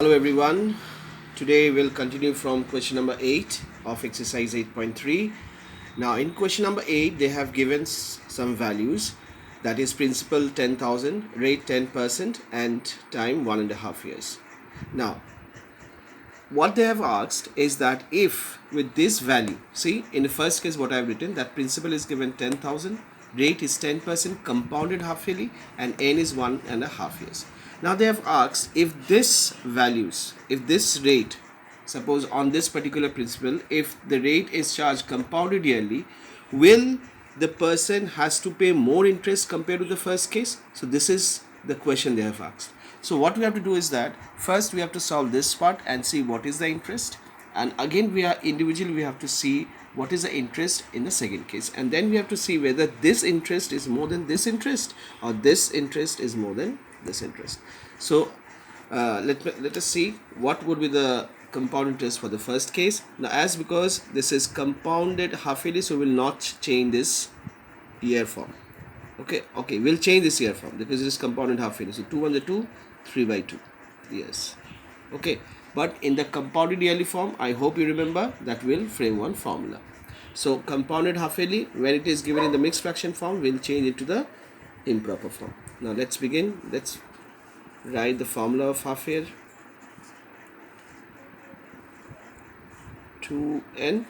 Hello everyone. Today we'll continue from question number 8 of exercise 8.3. Now in question number 8 they have given some values, that is principal 10,000, rate 10% and time 1.5 years. Now what they have asked is that if with this value, see in the first case what I have written, that principal is given 10,000, rate is 10% compounded half yearly and n is 1.5 years. Now they have asked if this values, if this rate, suppose on this particular principle, if the rate is charged compounded yearly, will the person has to pay more interest compared to the first case? So this is the question they have asked. So what we have to do is that first we have to solve this part and see what is the interest, and again we have to see what is the interest in the second case, and then we have to see whether this interest is more than this interest or this interest is more than this interest. So let us see what would be the compound interest for the first case. Now as because this is compounded half yearly, so we will not change this year form. Okay, we'll change this year form because it is compounded half yearly. So 2 1 2, 3 by 2 years. Okay, but in the compounded yearly form, I hope you remember that we'll frame one formula. So compounded half yearly, when it is given in the mixed fraction form, we'll change it to the improper form. Now let's begin. Let's write the formula of half year. 2n.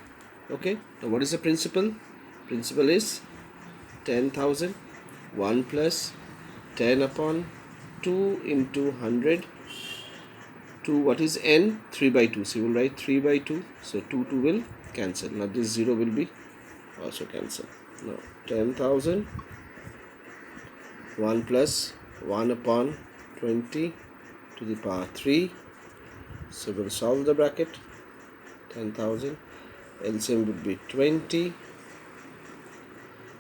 Okay, now what is the principal? Principal is 10,000. 1 plus 10 upon 2 into 100 to what is n? 3 by 2. So you will write 3 by 2. So 2 will cancel. Now this 0 will be also cancel. Now 10,000 1 plus 1 upon 20 to the power 3. So we'll solve the bracket. 10,000 LCM would be 20.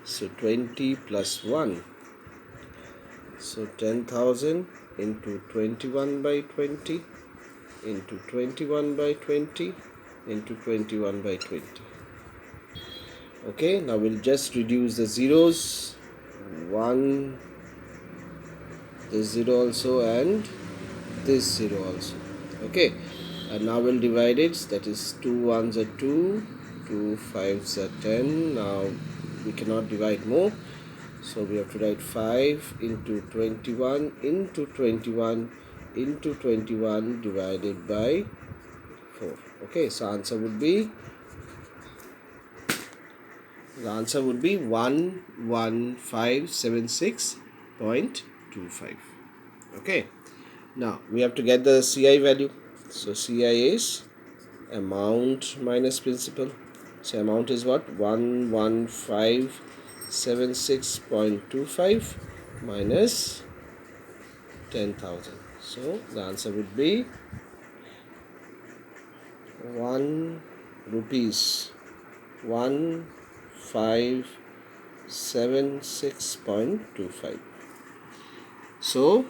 So 20 plus 1. So 10,000 into 21 by 20 into 21 by 20 into 21 by 20. Okay, now we'll just reduce the zeros. 1, this 0 also, and this 0 also. Okay, and now we'll divide it. That is 2 1s are 2, 2 5s are 10. Now we cannot divide more, so we have to write 5 into 21 into 21 into 21 divided by 4. Okay, so answer would be 11576.25. Okay, now we have to get the CI value. So CI is amount minus principal. So amount is what? 11576.25 minus 10,000. So the answer would be 1 rupees 1576.25. So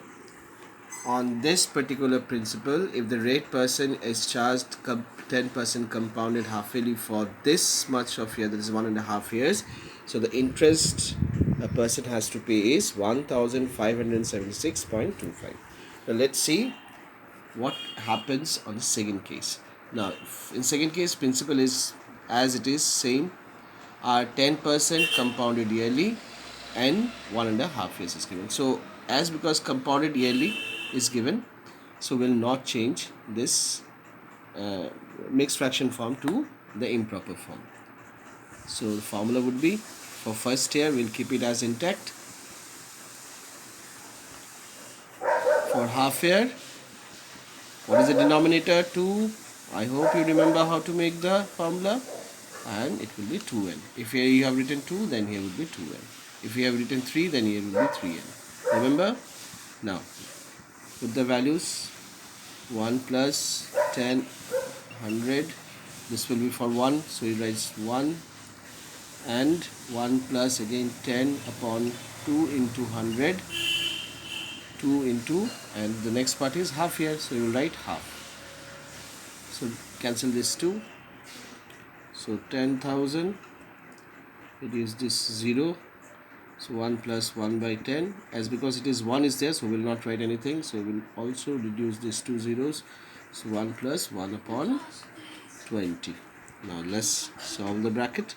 on this particular principle, if the rate person is charged 10% compounded half yearly for this much of year, that is 1.5 years, so the interest a person has to pay is 1576.25. Now let's see what happens on the second case. Now in second case, principal is as it is same, are 10% compounded yearly and 1.5 years is given. So as because compounded yearly is given, so we'll not change this mixed fraction form to the improper form. So the formula would be, for first year we'll keep it as intact. For half year, what is the denominator? 2. I hope you remember how to make the formula, and it will be 2n. If here you have written 2, then here will be 2n. If you have written 3, then here will be 3n. Remember? Now put the values. 1 plus 10, 100. This will be for 1, so it writes 1, and 1 plus again 10 upon 2 into 100, 2 into, and the next part is half year, so you will write half. So cancel this 2. So 10,000, it is this 0. So 1 plus 1 by 10, as because it is 1 is there, so we will not write anything, so we will also reduce these 2 zeros. So 1 plus 1 upon 20. Now let's solve the bracket.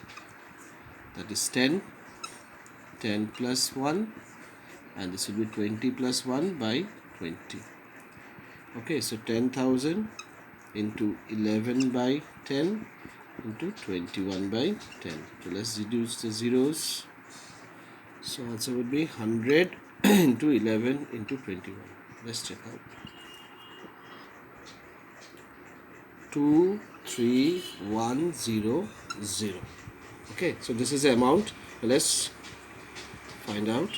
That is 10. 10 plus 1, and this will be 20 plus 1 by 20. Okay, so 10,000 into 11 by 10 into 21 by 10. So let's reduce the zeros. So answer would be 100 into 11 into 21. Let's check out. 23100. Okay, so this is the amount. Let's find out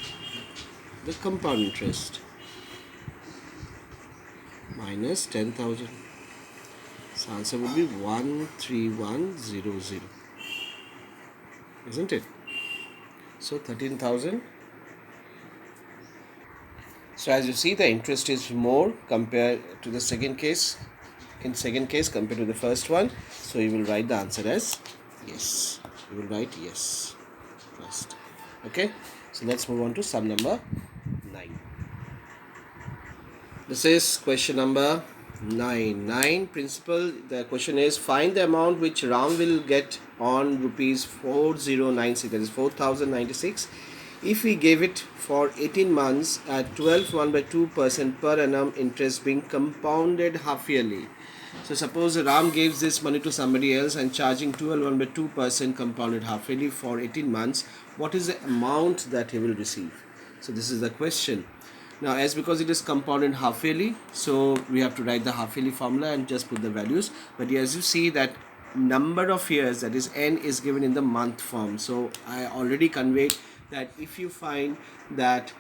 the compound interest. Minus 10,000. So answer would be 13100, isn't it? So 13,000. So as you see, the interest is more compared to the second case. In second case compared to the first one. So you will write the answer as yes. You will write yes first. Okay. So let's move on to sum number 9. This is question number 9. 9 principle. The question is, find the amount which Ram will get on rupees 4096, that is 4096, if we gave it for 18 months at 12.1/2% per annum interest being compounded half yearly. So suppose Ram gives this money to somebody else and charging 12.1/2% compounded half yearly for 18 months. What is the amount that he will receive? So this is the question. Now, as because it is compounded half yearly, so we have to write the half yearly formula and just put the values. But as you see that number of years, that is n, is given in the month form. So I already conveyed that if you find that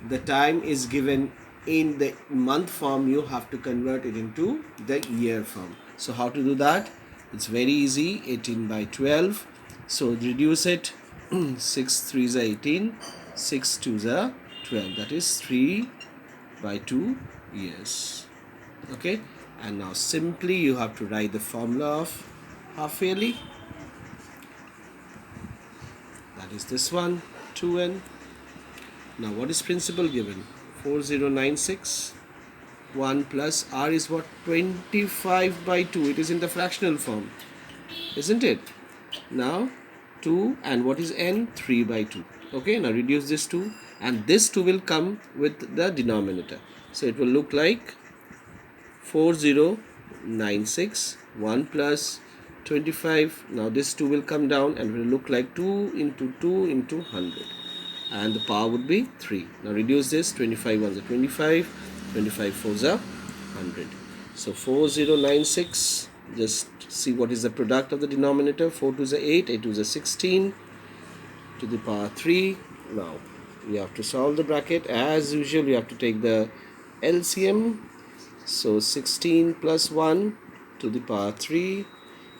the time is given in the month form, you have to convert it into the year form. So how to do that? It's very easy. 18 by 12. So reduce it. 6 3s are 18. 6 2s are 12. That is 3 by 2 years. Okay. And now simply you have to write the formula of half yearly. That is this one. 2n. Now what is principal given? 4096. 1 plus r is what? 25 by 2. It is in the fractional form, isn't it? Now 2, and what is n? 3 by 2. Okay, now reduce this 2, and this 2 will come with the denominator. So it will look like 4096, 1 plus 25. Now this 2 will come down and will look like 2 into 2 into 100. And the power would be 3. Now reduce this. 25 ones are 25, 25 fours are 100. So 4096, just see what is the product of the denominator. 4 2s are 8, 8 2s are 16 to the power 3. Now we have to solve the bracket. As usual, you have to take the LCM. So 16 plus 1 to the power 3.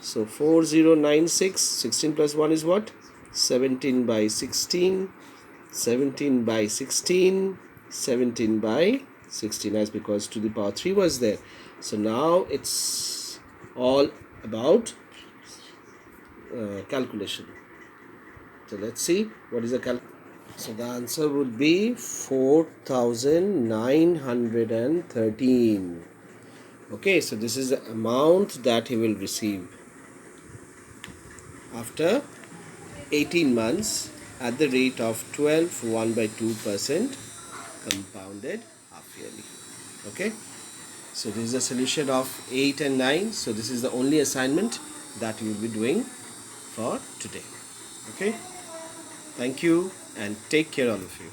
So 4096, 16 plus 1 is what? 17 by 16. 17 by 16, 17 by 16, as because to the power 3 was there. So now it's all about calculation. So let's see what is the calculation. So the answer would be 4,913. Okay, so this is the amount that he will receive after 18 months at the rate of 12.1/2% compounded half yearly. Okay, so this is the solution of 8 and 9. So this is the only assignment that we will be doing for today. Okay, thank you and take care, all of you.